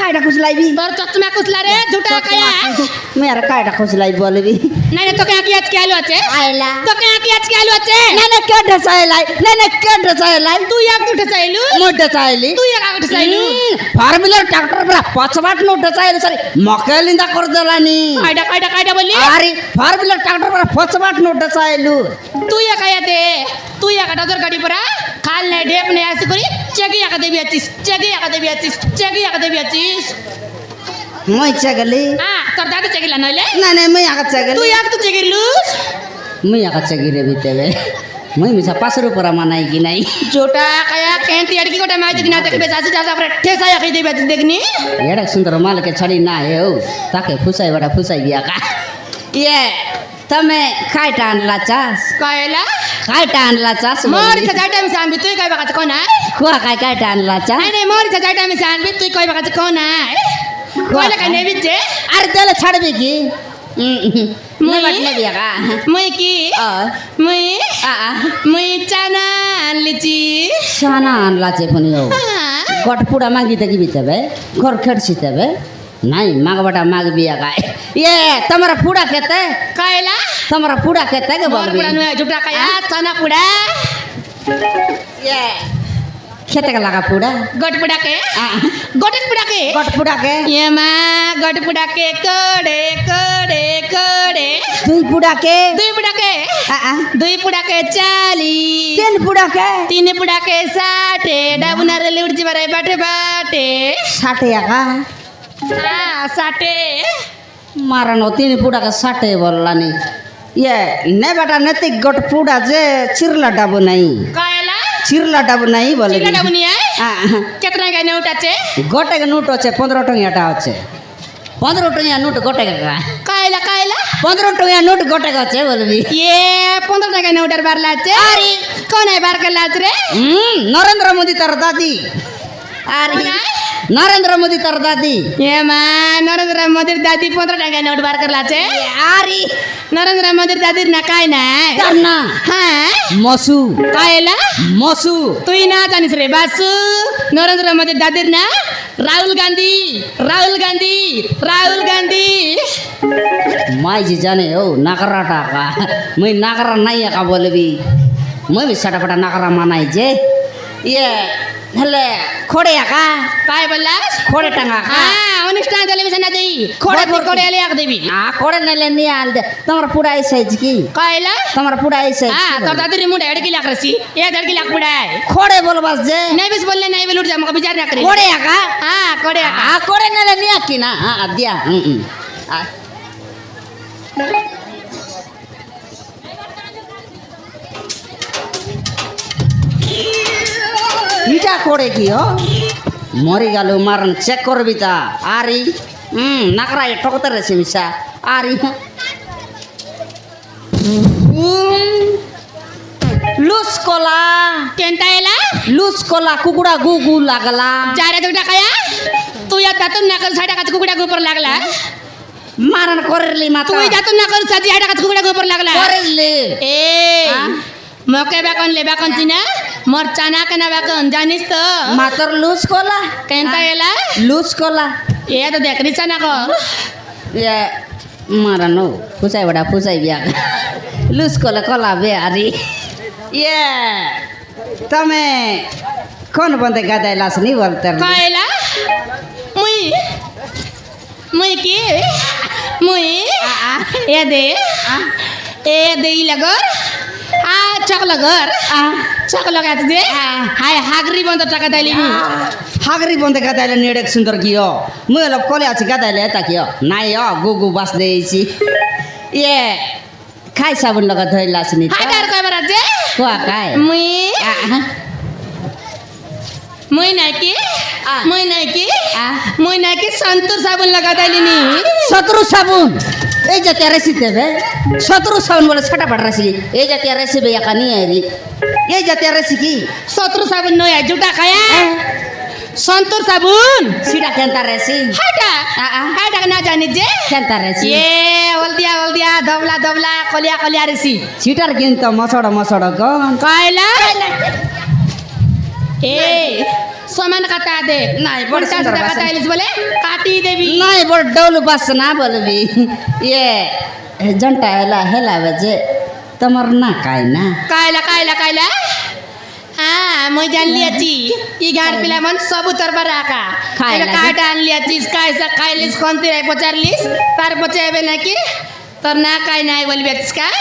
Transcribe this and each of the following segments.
कायटा खुसलाइबी तोर चश्मा कुसला रे झूठा कया मेरा कायटा खुसलाई बोलबी नहीं तो क्या की आज क्या लो আছে आइला तो क्या की आज क्या लो আছে ना क्या ढसाइलाई ना क्या ढसाइलाई तू एक तू ढसाइलु म ढसाइली तू एक आग ढसाइलु फोर व्हीलर ट्रैक्टर पर पछबाट नो ढसाइली सरी मकैलिंदा करदेला नि कायटा बोली अरे फोर व्हीलर ट्रैक्टर पर पछबाट नो ढसाइलु तू एक आया दे तू एक डजर गाड़ी परा खाल ने ढेप ने ऐसे करी चेगी आका देबी आचिस चेगी आका देबी आचिस चेगी आका देबी आचिस मैं चगली हां तोर दादी चेगी ला नले ना मैं आका चगली तू एक तू चेगी लूस मैं आका चगी रे बितेबे मैं मिसा 5 रुपया मनाई कि नहीं झूठा कया केंती अड़की कोटा माई दिना तक बेसासी जाता पर ठेसा आकी देबी आचिस देखनी एड़ा सुंदर माल के छड़ी ना है ओ ताके फुसाई बड़ा फुसाई बिया का ये तमे कायटा आणला चास कायला कायटा आणला चास मोरी से जाटा में सांबी तू काय बका कोना कुआ कायटा आणला चा नहीं मोरी से जाटा में सांबी तू काय बका कोना कोला का नेबी जे अरे तेल छाड़बी की मैं बटने बिया का मैं की मैं मैं चना लिची साना आणला चे पनि हो गटपुडा मागी त की बितबे घर खडसी तबे नहीं मागबटा माग बिया का ये तमरा पुडा केते कायला तमरा पुडा केते के बोल पुडा न झुटा कया चना पुडा ये खेते का लगा पुडा गट पुडा के गटपुडा के ये मां गट पुडा के कोड़े कोड़े कोड़े दुई पुडा के दुई पुडा के 40 तीन पुडा के 3 पुडा के 60 डाबुना रे लिउडजी बारे बाटे बाटे 60 का हां 60 मारा नो 3 पुडा का 60 बोलला नी ये ने बेटा नती गटपुडा जे चिरला डाबो नहीं कायला चिरला डाबो नहीं बोले चिरला डाबो नहीं है कितना का नोट আছে गोटे का नोट আছে 15 टंगियाटा আছে 15 टंगिया नोट गोटे का कायला 15 टंगिया नोट गोटे का আছে बोलबी ये 15 টাকা নোটের বার লাগছে अरे কোন বার কে লাগ রে नरेंद्र मोदी तर दादी अरे नरेंद्र मोदी तर दादी ये मां नरेंद्र मोदी दादी 15 টাকা নোট বার कर लाचे अरे नरेंद्र मोदी दादी ना काय ना करना हां मसू कायला मसू तुई ना जानिस रे बासु नरेंद्र मोदी दादी ना राहुल गांधी माई जी जाने हो नाकराटा का मैं नाकरा नहीं का बोलबी मैं भी सटापटा नाकरा मनाई जे ये हले खोड़े का काय बोलला खोड़े टंगा का हां अनुष्ठान टेलीविजन देई खोड़े ले आक देबी हां खोड़े नले नहीं आल दे तमरा पूरा ऐ साइज की कायला तमरा पूरा ऐ साइज हां तो दादी रे मुंडे अड़की लाख रसी एक अड़की लाख पुड़ा है खोड़े बोल बस जे नहीं बस बोलने नहीं बोल उठ जा मको विचार ना करे खोड़े का हां खोड़े का हां खोड़े नले नहीं की ना हां दिया इटा खोड़े की हो मरी गालू मारन चेक करबी ता आरी नाकरा ये ठोकते रे मिसा आरी लूस कोला केंटायला लूस कोला कुकुडा गुगु लागला चारे दुटा कया तू या तातून नाकर साडा का कुकुडा ऊपर लागला मारन करली माता तू जातून नाकर साजी हाडा का कुकुडा ऊपर लागला करली ए मके बाकन ले बाकन चिना मोर चाना के ना बाकन जानिस तो मातर लूस कोला केंटायला लूस कोला ये तो देख रिचा ना को ये मारनो फुसाई बड़ा फुसाई बिया लूस कोला कोला बे अरे ये तमे कौन बंदे गदाई लास नहीं बोलते कायला मुई की मुई ए दे लगोर चकलगर चकलगा दे हाय हागरी बंद टाका दाइली हागरी बंदे गदाई नेडेक सुंदर कियो मैं लब कोले अछि गदाई लेता कियो नाइ हो गुगु बस देइछि ये खाइ साबुन लगा धोइ लासनी हागार कय बरा जे कोआ काय मुई नाइ की संतूर साबुन लगा दाइली नी शत्रु साबुन ए जतिया रेसिते बे शत्रु साबुन बोले छटा पड़ रसी ए जतिया रेसि बे या कनी आरी ए जतिया रेसि की शत्रु साबुन नया जुटा खाया संतूर साबुन सीधा केंता रेसि हाटा ना जानी जे केंता रेसि ये ओल्दिया दबला कलिया रेसि सीटर किन त मसड गन कायला ए সমান কাটা দে নাই, বড় উল্টা সুন্দর সিধা বাসন। কাটাইলিস বলে কাটি দেবি নাই বড় ডৌল বাস না বলবি ইয়ে জন্টা হেলা হেলা বাজে তোমার না কাই না কাইলা কাইলা কাইলা মই জানলি আছি ই গান পিলা মন সবু তোর বারাকা খাইলা এটা কাটা আনলি আছিস কাইসা খাইলিস কোনতি রাই পচারলিস তার পচাইবে নাকি তোর না কাই নাই বলবি আছিস কাই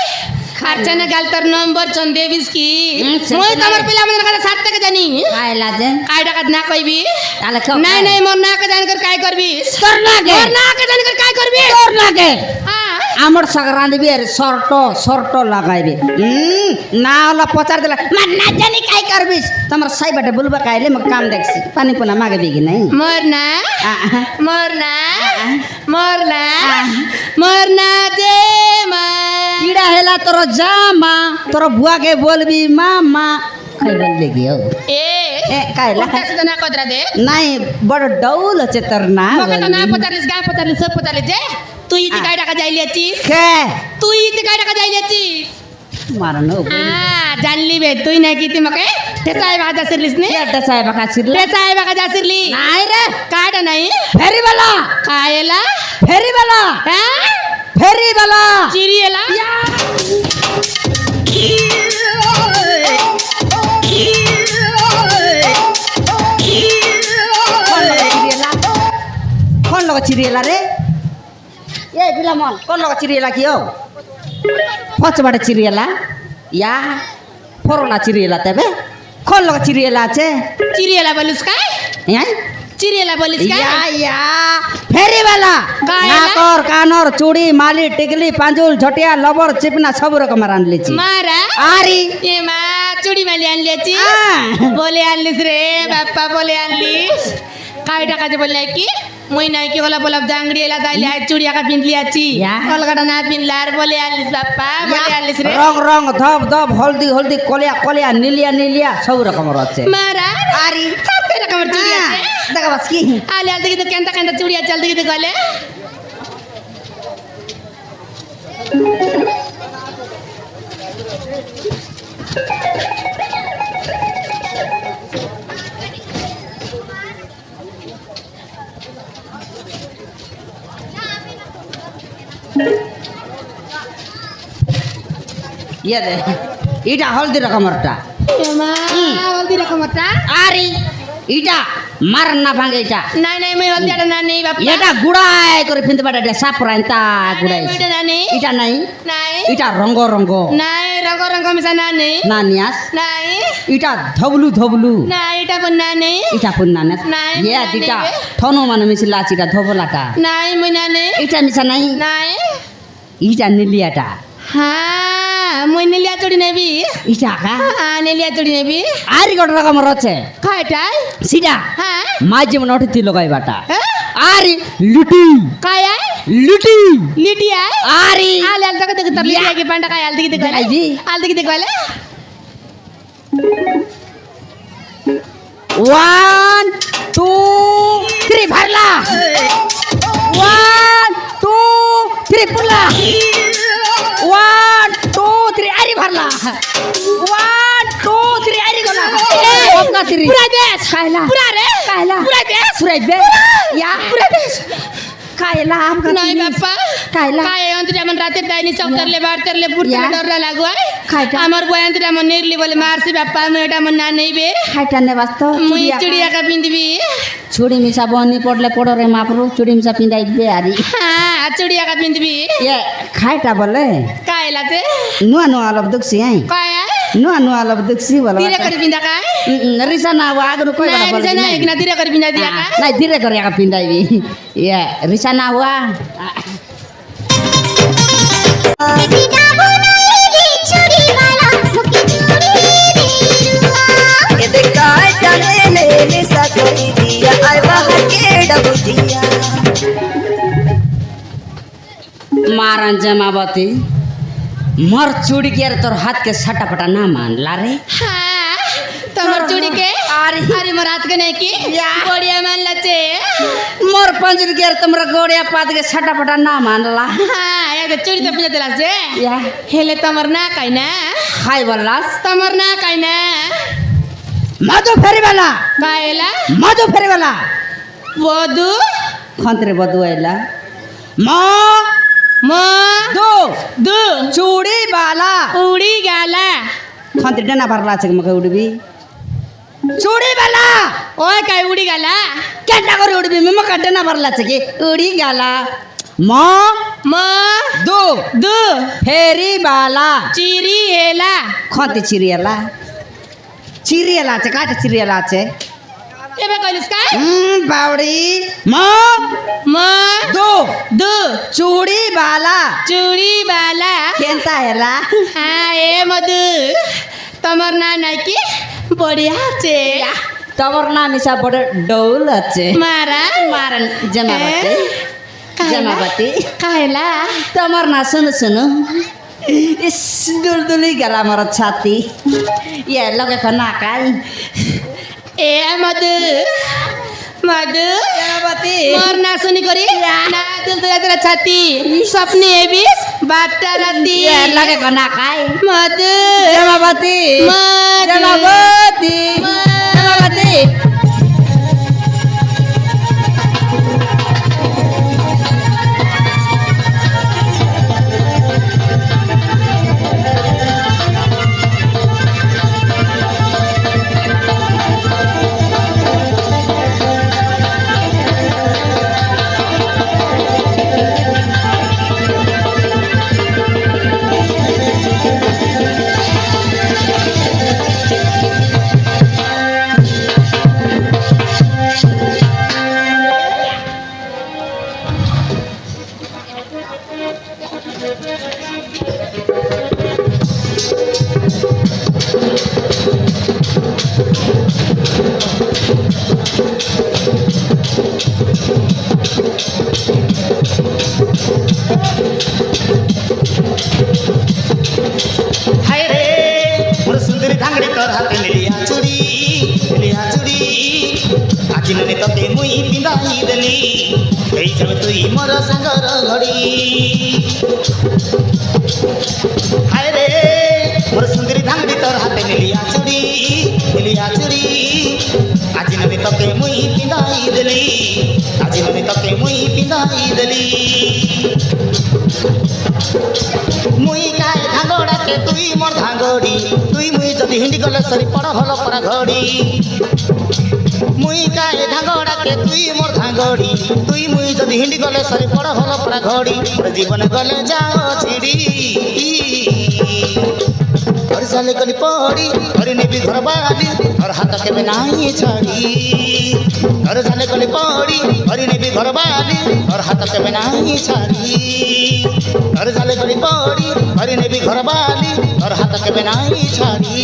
আচ্ছা না গাল তোর নম্বর চন দেবিস কি মই তোমার পিলা মনের কথা সাত থেকে জানি খাইলা যে কাই টাকা না কইবি তাহলে কেউ নাই নাই মোর না কে জানি কর কাই করবি তোর না কে মোর না কে জানি কর কাই করবি তোর না কে হ্যাঁ আমার সংক্রান্তি বিয়ের শর্ট লাগাইবে না হলো পচার দিলা মা না জানি কাই করবিস তোমার সাই বাটে বলবা কাইলে মগ কাম দেখছি পানি পোনা মাগে বিগি নাই মোর না আহা। মোর না মোর না মোর না দে মা কিड़ा हेला तोर जामा तोर बुआ के बोलबी मामा खाई बोल गई हो এ कायला উল্টা সিধা না কদরা দে नहीं बड़ डौल আছে তোর না মকে তো না পচারিস গায়ে পচারিস সব পচারিস যে তুই ইতি কাই টাকা যাইলি আছিস কে তুই ইতি কাই টাকা যাইলি আছিস মারনো জানলি বে তুই নাকি তুই মকে ঠেসাই বাজা সিরলিস নি কেটা সাহেब का सिरला ঠেসাই বাজা সিরলি নাই রে কাটা নাই फेरी वाला কায়েলা হ্যাঁ फेरी वाला চিরিয়েলা कौन लोग चिरियला रे ए बिलामन कौन लोग चिरियला की हो पच बाटे चिरियला या फोरला चिरियला तबे कौन लोग चिरियला छे চিরিয়েলা বলিস কাই हैं চিরিয়েলা বলিস কাই या फेरी वाला कायला? नाकर कानर चूड़ी माली टिकली पांजुल झटिया लबर चिपना सब रकम रान लेची মারা आरी এ মা চুড়ি মালি আনলি আছিস आ বলে আনলিস রে বাপ্পা বলে আনলিস কাই টাকা যে বললে কি মই নাই কি হলা বলা জাংড়ি এলা দাইলি আই চুড়ি আকা পিনলি আছি या? কলকাতা না পিনলার বলে আনলিস বাপ্পা বলে আনলিস রে रंग रंग धप धप हल्दी हल्दी कलिया कलिया नीलिया नीलिया सब रकम रचे মারা आरी সব রকমের চুড়ি আছে देखा बस की আলে আলতে কিন্তু কেনতা কেনতা চুড়ি আছে আলতে কিন্তু গলে ये दे इटा हल्दी रकमरटा এ মা হলদি রকমটা आरी इटा मार ना भांगे इटा নাই নাই মই হলদি আটা না নেই বাপ্পা এটা গুড়াই করে ফিনতে পারে সাপরাইতা গুড়াই ওইটা না নেই ইটা নাই নাই ইটা রঙ্গ রঙ্গ নাই রঙ রঙ মিশা না নেই না নিয়াস নাই ইটা ধবলু ধবলু নাই এটা কোন না নেই ইটা পুন্না না নাই, ইয়া নাই, দিটা নাই। থনো মানে মিছিলা চিটা ধবলাটা নাই মই না নেই ইটা মিছা নাই নাই ইটা নিলিয়াটা হ্যাঁ মই নেলিয়া চড়ি নেবি ইটা কা হ্যাঁ নেলিয়া চড়ি নেবি আরি গট রকমর আছে খাইটাই সিটা হ্যাঁ মাঝে মনে অঠিতি লগাইবাটা হ্যাঁ? আরি লুটি কায়াই লুটি লিটিয়াই আরি আলে আলতে কে দেখতে লিটিয়া কি পান্ডা কাই আলতে কি দেখলে দেখাইবি? আলতে কি দেখলে 1 2 3 भरला 1 2 3 पुला 1 2 3 आरी भरला 1 2 3 आरी गला अपना सिरी পুরা দেশ कायला পুরা রে कायला পুরা দেশ सुराई बे या পুরা দেশ कायला आपका নাই বাপ্পা कायला কাই অন্তরে আমার রাতের দাইনি চৌতারলে বারতারলে পুরতে ইয়া? ডরলা লাগুয়াই খাইটা? আমার বই অন্তরে আমার নিরলি বলে মারছি বাপ্পা আমি এটা আমার না নেইবে खाइटाने वास्तो মুই চুড়িয়া কা পিন্দিবি छुड़ी मिसा बनी पड़ले पड़ो रे मापरू छुड़ी मिसा पिंदाई बे आरी হ্যাঁ চুড়িয়া কা পিন্দিবি ये खाइटा बोले কাইলাতে नुआ नुआ लब दुखसी आई কায় नुआ नुआ लब दुखसी बोला ধীরে করে পিন্দা কায় रिसा ना वो आगु कोई बड़ा बोल না একনা ধীরে করে পিন্দা দিয়া কায় नहीं धीरे करे का पिंदाई भी ये रिसा ना हुआ मारन जमावती मर चूड़ी के तोर हाथ के सटापटा ना मान ला रे হ্যাঁ তোমার চুড়িকে আরে। আরে মোর হাত কে নাকি ইয়া। বড়িয়া মানলাছে मोर पंजर के तुमरा गोड़िया पात के सटापटा ना मान ला হ্যাঁ এটা চুড়ি তো পিন্দা দিলাছে या হেলে তোমার না কাই না हाय बल्लास তোমার না কাই না मधु फेरीवाला कायला मधु फेरीवाला वधु खंतरे बधु आइला म म दो दु चूड़ी वाला उडी गाला खंतरे डना भरला छ मके उडबी चूड़ी वाला ओय काय उडी गाला केटा गरी उडबी मके डना भरला छ कि उडी गाला म म दो दु फेरी वाला चिरी हेला खंती चिरियाला चिरियाला छ काटे चिरियाला छ एबे कहिलिस काय बाउडी म म दो दु चूड़ी वाला चुडी बाला केन्ता हेला हाँ ए मधु तमर ना नाइ की बढ़िया छे तमर नाम इसा बड़ डौल छे मारा मारन जमावती जमावती कायला तमर ना सुनु इस दुलदुली गला मर छाती ये लगे खना काई ए मधु मधु जमावती मोर ना सुनी करी ना दिल तो तेरा छाती सपने एबिस बाटा राती ये लगे खना काई मधु जमावती मधु जमावती जमावती हाय रे मोर सुंदरी धांगड़ी तोर हाथे लिया चूड़ी आज नने तते मुई पिंधाई देली एई जब तुई मोर संगर घड़ी हाय रे मोर सुंदरी धांगड़ी तोर हाथे लिया चूड़ी आज नने तते मुई पिंधाई देली आज नने तते मुई पिंधाई देली मुई काय धांगड़ा के तुई मोर धांगड़ी तुई मुई जदि हिंदी गले सरी पड़ हल परा घड़ी मुई काय धांगड़ा के तुई मोर धांगड़ी तुई मुई जदि हिंदी गले सरी पड़ हल परा घड़ी जीवन गले जाओ छिड़ी घर साले गली पड़ी घरे ने भी घर बाली और हाथ के में नहीं छाड़ी घर साले गली पड़ी घरे ने भी घर बाली और हाथ के में नहीं छाड़ी घर साले गली पड़ी घरे ने भी घर बाली और हाथ के में नहीं छाड़ी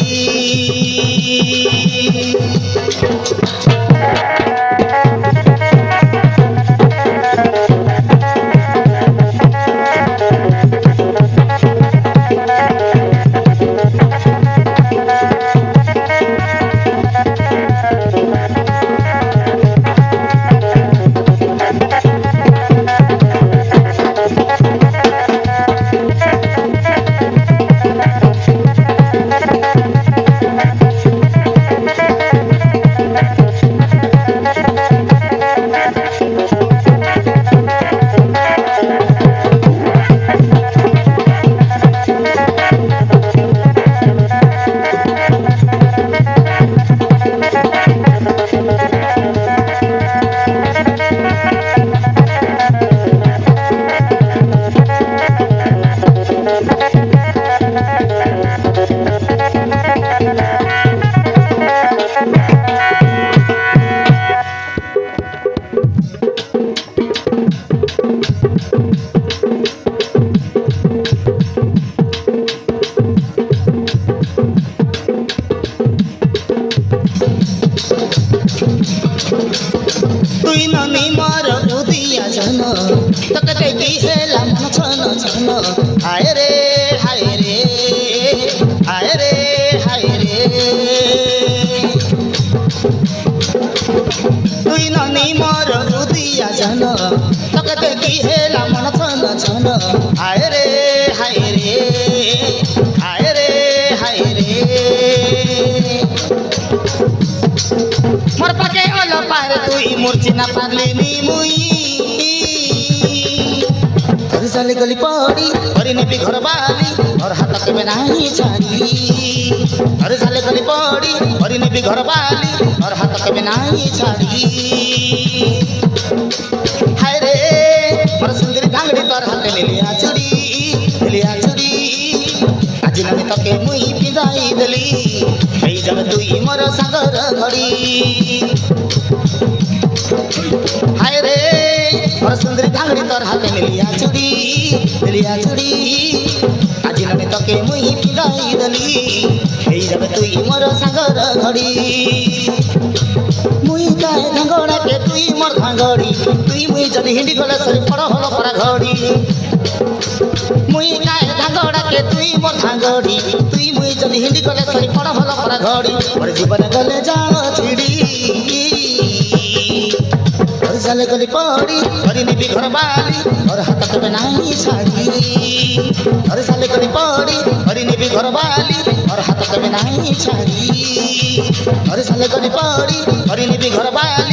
তুই ননি মর উদিয়া জন তোকে দেখি হেলা মন ছন ছন হায় রে হায় রে হায় রে হায় রে তুই ননি মর উদিয়া জন তোকে দেখি হেলা মন ছন ছন হায় রে হায় রে হায় রে হায় রে ଛାଡ଼ିଲିନି ମୁଇଁ ଘରେ ଚାଲି ଗଲି ପଡ଼ି ଘରେ ନେବି ଘର ବାଲି ମୋର ହାତ କେବେ ନାହିଁ ଛାଡ଼ି ଘରେ ଚାଲି ଗଲି ପଡ଼ି ଘରେ ନେବି ଘର ବାଲି ମୋର ହାତ କେବେ ନାହିଁ ଛାଡ଼ି ହାୟ ରେ ମୋର ସୁନ୍ଦରୀ ଧାଙ୍ଗଡ଼ି ତୋର ହାତେ ଲିଲିଆ ଚୁଡ଼ି ଆଜି ନନି ତକେ ମୁଇଁ ପିନ୍ଧାଇ ଦେଲି ହେଇଯାବେ ତୁଇ ମୋର ସାଙ୍ଗର ଘଡ଼ି ହାୟ ରେ ମୋର ସୁନ୍ଦରୀ ଧାଙ୍ଗଡ଼ି ତୋର ହାତେ ଲିଲିଆ ଚୁଡ଼ି ଆଜି ନନି ତକେ ମୁଇଁ ପିନ୍ଧାଇ ଦେଲି ହେଇଯାବେ ତୁଇ ମୋର ସାଙ୍ଗର ଘଡ଼ି মুই গায়ে ধাঙ্গড়াকে তুই মোর ধাঙ্গড়ি তুই মুই যদি হিন্দি গলে সরি পড় হলো পরা ঘড়ি মুই গায়ে ধাঙ্গড়াকে তুই মোর ধাঙ্গড়ি তুই মুই যদি হিন্দি গলে সরি পড় হলো পরা ঘড়ি মোর জীবন গলে জাল ছিড়ি ঘরে চালে গলি পড়ি ঘরে নিবি ঘর বালি ঘর হাত কেবে নাই ছাড়ি ঘরে চালে গলি পড়ি ঘরে নিবি ঘর বালি ঘর হাত কেবে নাই ছাড়ি ঘরে চালে গলি পড়ি ঘরে নিবি ঘর বালি